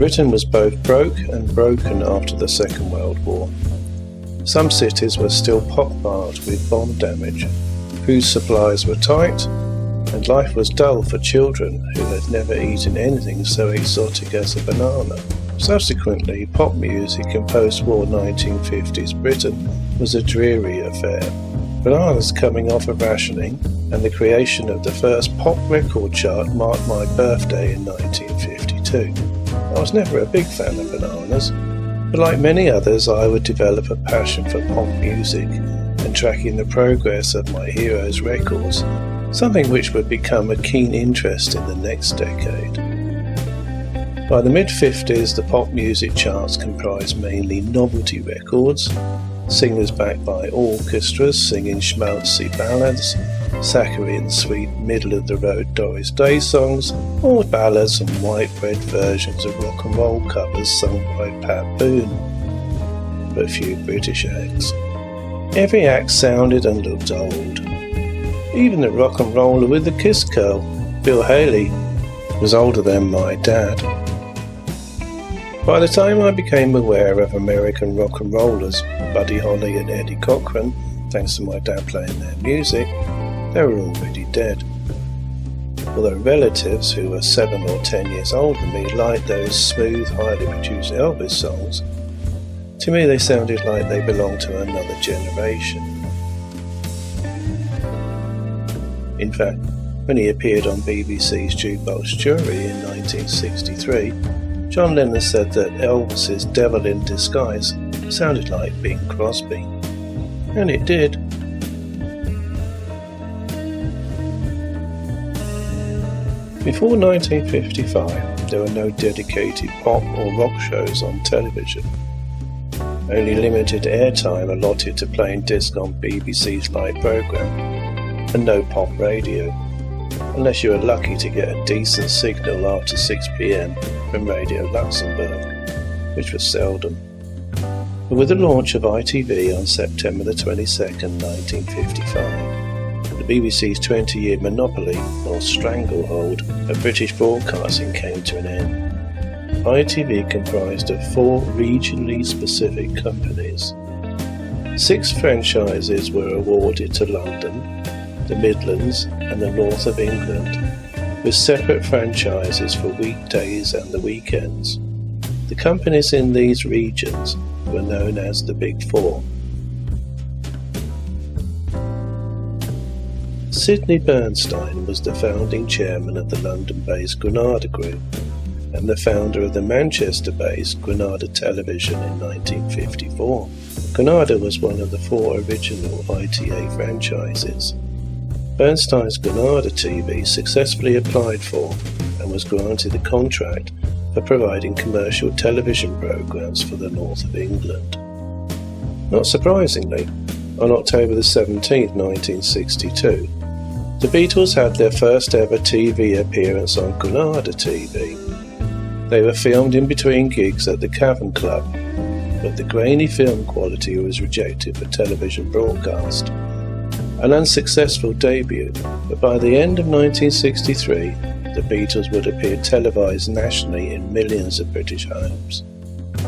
Britain was both broke and broken after the Second World War. Some cities were still pockmarked with bomb damage, food supplies were tight, and life was dull for children who had never eaten anything so exotic as a banana. Subsequently, pop music in post-war 1950s Britain was a dreary affair. Bananas coming off of rationing and the creation of the first pop record chart marked my birthday in 1952. I was never a big fan of bananas, but like many others I would develop a passion for pop music and tracking the progress of my heroes' records, something which would become a keen interest in the next decade. By the mid-50s, the pop music charts comprised mainly novelty records, singers backed by orchestras singing schmaltzy ballads, saccharine sweet middle-of-the-road Doris Day songs, or ballads and white-bread versions of rock and roll covers sung by Pat Boone. But few British acts. Every act sounded and looked old. Even the rock and roller with the kiss curl, Bill Haley, was older than my dad. By the time I became aware of American rock and rollers, Buddy Holly and Eddie Cochran, thanks to my dad playing their music, they were already dead. Although relatives who were 7 or 10 years older than me liked those smooth, highly produced Elvis songs, to me they sounded like they belonged to another generation. In fact, when he appeared on BBC's Jukebox Jury in 1963, John Lennon said that Elvis's Devil in Disguise sounded like Bing Crosby. And it did. Before 1955, there were no dedicated pop or rock shows on television. Only limited airtime allotted to playing disc on BBC's live programme, and no pop radio, unless you were lucky to get a decent signal after 6 p.m. from Radio Luxembourg, which was seldom. But with the launch of ITV on September the 22nd, 1955, the BBC's 20-year monopoly, or stranglehold, of British broadcasting came to an end. ITV comprised of 4 regionally specific companies. 6 franchises were awarded to London, the Midlands and the north of England, with separate franchises for weekdays and the weekends. The companies in these regions were known as the Big Four. Sidney Bernstein was the founding chairman of the London-based Granada Group and the founder of the Manchester-based Granada Television in 1954. Granada was one of the 4 original ITA franchises. Bernstein's Granada TV successfully applied for and was granted a contract for providing commercial television programmes for the north of England. Not surprisingly, on October 17, 1962, the Beatles had their first ever TV appearance on Granada TV. They were filmed in between gigs at the Cavern Club, but the grainy film quality was rejected for television broadcast. An unsuccessful debut, but by the end of 1963, the Beatles would appear televised nationally in millions of British homes.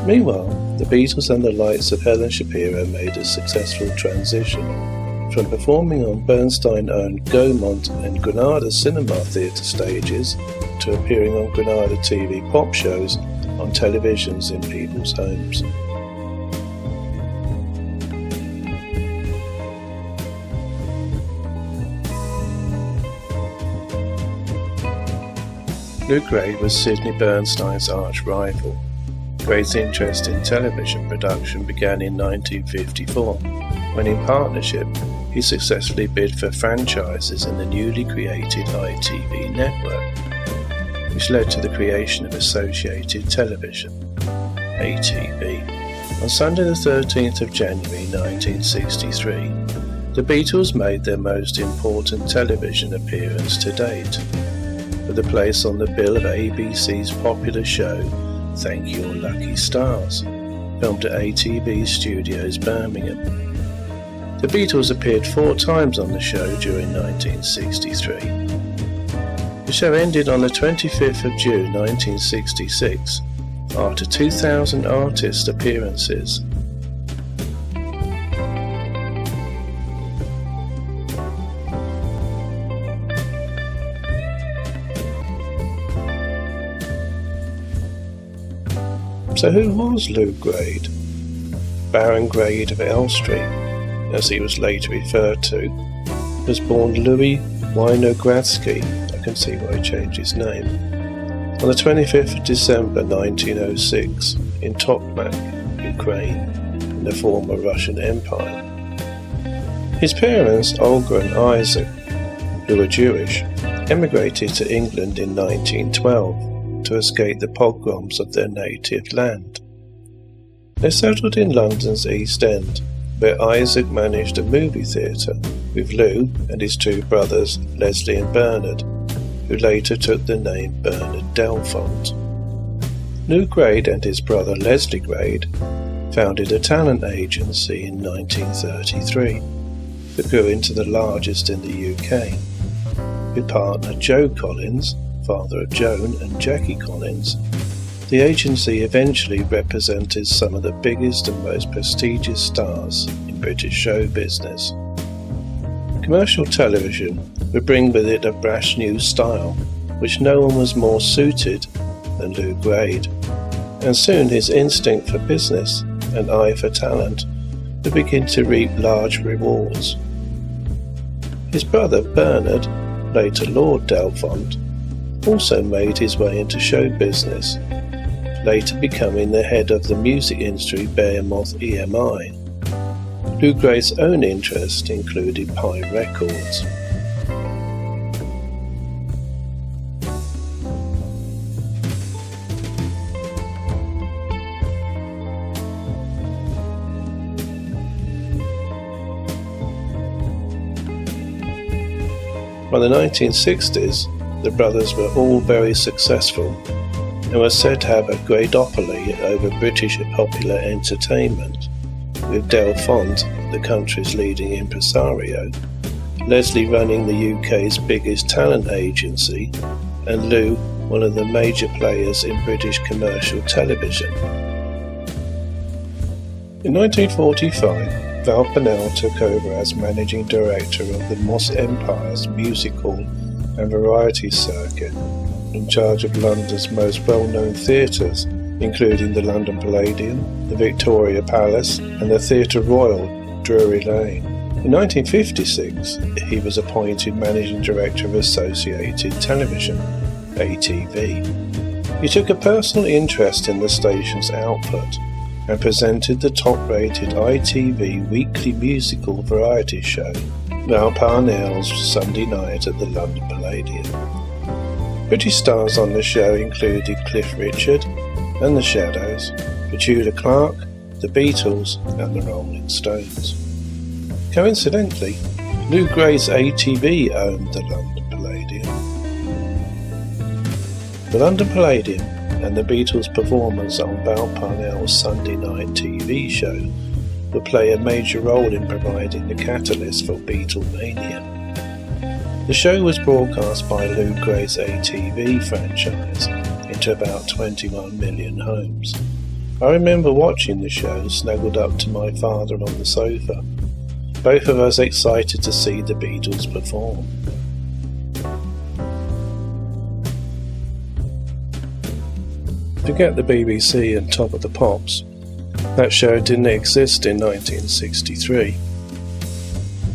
Meanwhile, the Beatles and the likes of Helen Shapiro made a successful transition from performing on Bernstein-owned Gaumont and Granada Cinema Theatre stages to appearing on Granada TV pop shows on televisions in people's homes. Lou Grade was Sidney Bernstein's arch-rival. Grade's interest in television production began in 1954, when in partnership he successfully bid for franchises in the newly created ITV network, which led to the creation of Associated Television, ATV. On Sunday the 13th of January 1963, the Beatles made their most important television appearance to date, with a place on the bill of ABC's popular show Thank Your Lucky Stars, filmed at ATV Studios, Birmingham. The Beatles appeared 4 times on the show during 1963. The show ended on the 25th of June 1966, after 2,000 artist appearances. So who was Lou Grade? Baron Grade of Elstree, as he was later referred to, was born Louis Winogradsky, I can see why he changed his name, on the 25th of December 1906 in Tokmak, Ukraine, in the former Russian Empire. His parents, Olga and Isaac, who were Jewish, emigrated to England in 1912 to escape the pogroms of their native land. They settled in London's East End, where Isaac managed a movie theatre with Lou and his two brothers, Leslie and Bernard, who later took the name Bernard Delfont. Lou Grade and his brother Leslie Grade founded a talent agency in 1933 that grew into the largest in the UK, with partner Joe Collins, father of Joan and Jackie Collins. The agency eventually represented some of the biggest and most prestigious stars in British show business. Commercial television would bring with it a brash new style, which no one was more suited than Lou Grade, and soon his instinct for business and eye for talent would begin to reap large rewards. His brother Bernard, later Lord Delfont, also made his way into show business, later becoming the head of the music industry behemoth EMI. Lou Grade's own interest included Pye Records. By the 1960s, the brothers were all very successful and were said to have a Gradopoly over British popular entertainment, with Delfont, the country's leading impresario, Leslie running the UK's biggest talent agency, and Lou one of the major players in British commercial television. In 1945, Val Parnell took over as managing director of the Moss Empire's music hall and variety circuit, in charge of London's most well-known theatres, including the London Palladium, the Victoria Palace and the Theatre Royal, Drury Lane. In 1956, he was appointed managing director of Associated Television, ATV. He took a personal interest in the station's output and presented the top-rated ITV weekly musical variety show, Val Parnell's Sunday Night at the London Palladium. British stars on the show included Cliff Richard and the Shadows, Petula Clark, the Beatles and the Rolling Stones. Coincidentally, Lou Grade's ATV owned the London Palladium. The London Palladium and the Beatles' performance on Val Parnell's Sunday Night TV show would play a major role in providing the catalyst for Beatlemania. The show was broadcast by Lou Grade's ATV franchise into about 21 million homes. I remember watching the show snuggled up to my father on the sofa, both of us excited to see the Beatles perform. Forget the BBC and Top of the Pops. That show didn't exist in 1963.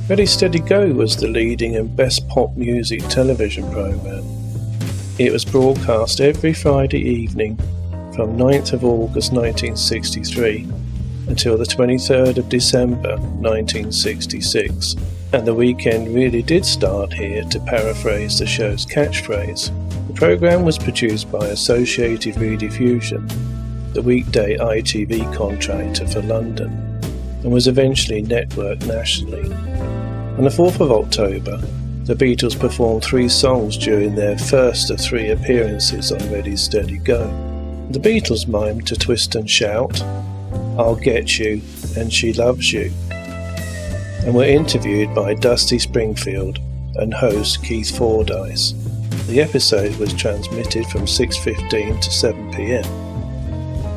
Ready Steady Go was the leading and best pop music television programme. It was broadcast every Friday evening from 9th of August 1963 until the 23rd of December 1966, and the weekend really did start here, to paraphrase the show's catchphrase. The programme was produced by Associated Rediffusion, the weekday ITV contractor for London, and was eventually networked nationally. On the 4th of October, the Beatles performed 3 songs during their first of 3 appearances on Ready Steady Go. The Beatles mimed To Twist and Shout, I'll Get You and She Loves You, and were interviewed by Dusty Springfield and host Keith Fordyce. The episode was transmitted from 6:15 to 7 p.m.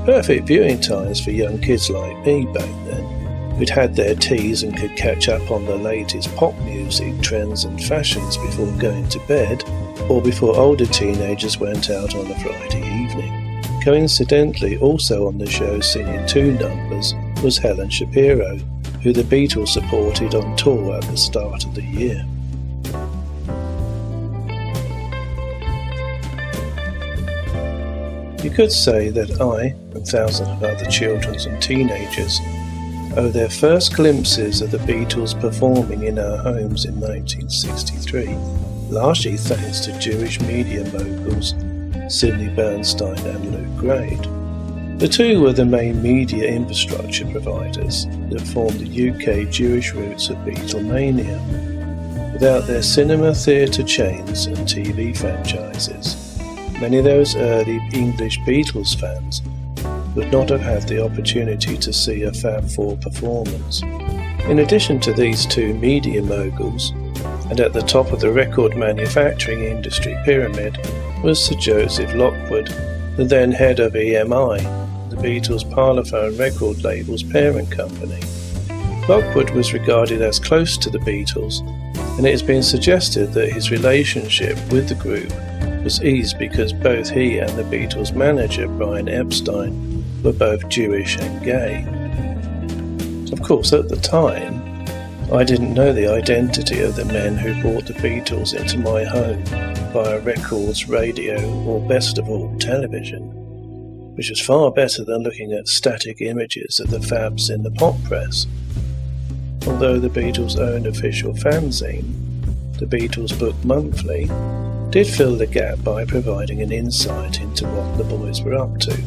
Perfect viewing times for young kids like me back then, who'd had their teas and could catch up on the latest pop music trends and fashions before going to bed, or before older teenagers went out on a Friday evening. Coincidentally, also on the show singing 2 numbers was Helen Shapiro, who the Beatles supported on tour at the start of the year. You could say that I, and thousands of other children and teenagers, owe their first glimpses of the Beatles performing in our homes in 1963, largely thanks to Jewish media moguls Sidney Bernstein and Luke Grade. The two were the main media infrastructure providers that formed the UK Jewish roots of Beatlemania. Without their cinema, theatre chains and TV franchises, many of those early English Beatles fans would not have had the opportunity to see a Fab Four performance. In addition to these two media moguls, and at the top of the record manufacturing industry pyramid was Sir Joseph Lockwood, the then head of EMI, the Beatles' Parlophone record label's parent company. Lockwood was regarded as close to the Beatles, and it has been suggested that his relationship with the group was eased because both he and the Beatles' manager, Brian Epstein, were both Jewish and gay. Of course, at the time, I didn't know the identity of the men who brought the Beatles into my home via records, radio, or best of all, television, which was far better than looking at static images of the Fabs in the pop press. Although the Beatles' own official fanzine, the Beatles Book Monthly, did fill the gap by providing an insight into what the boys were up to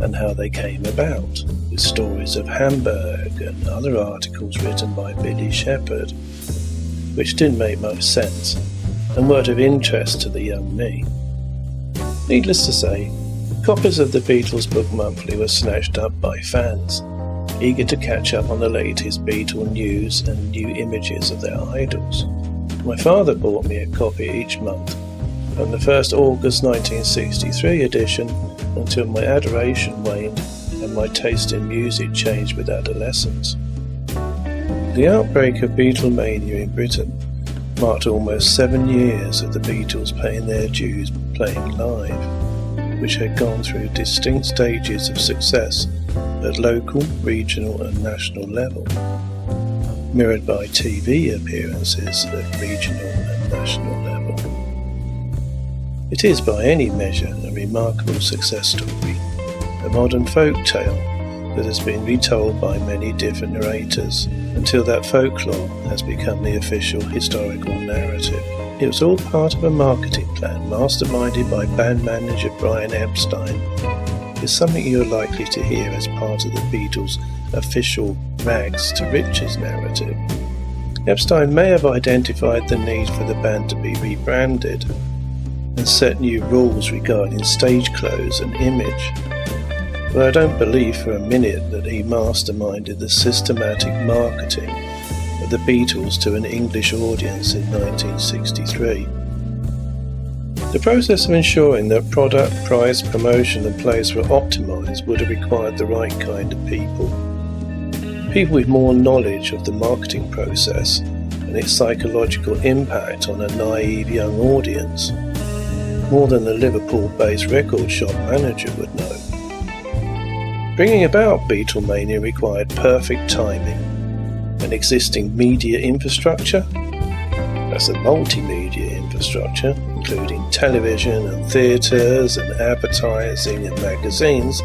and how they came about, with stories of Hamburg and other articles written by Billy Shepherd, which didn't make much sense and weren't of interest to the young me. Needless to say, copies of the Beatles Book Monthly were snatched up by fans, eager to catch up on the latest Beatle news and new images of their idols. My father bought me a copy each month, from the first August 1963 edition until my adoration waned and my taste in music changed with adolescence. The outbreak of Beatlemania in Britain marked almost 7 years of the Beatles paying their dues playing live, which had gone through distinct stages of success at local, regional and national level, mirrored by TV appearances at regional and national level. It is by any measure a remarkable success story, a modern folk tale that has been retold by many different narrators until that folklore has become the official historical narrative. It was all part of a marketing plan masterminded by band manager Brian Epstein. It's something you're likely to hear as part of the Beatles' official rags to riches narrative. Epstein may have identified the need for the band to be rebranded and set new rules regarding stage clothes and image, but I don't believe for a minute that he masterminded the systematic marketing of the Beatles to an English audience in 1963. The process of ensuring that product, price, promotion and place were optimised would have required the right kind of people. People with more knowledge of the marketing process and its psychological impact on a naive young audience, more than the Liverpool-based record shop manager would know. Bringing about Beatlemania required perfect timing, an existing media infrastructure, that's a multimedia infrastructure, including television and theatres and advertising and magazines,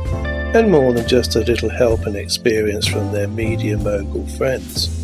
and more than just a little help and experience from their media mogul friends.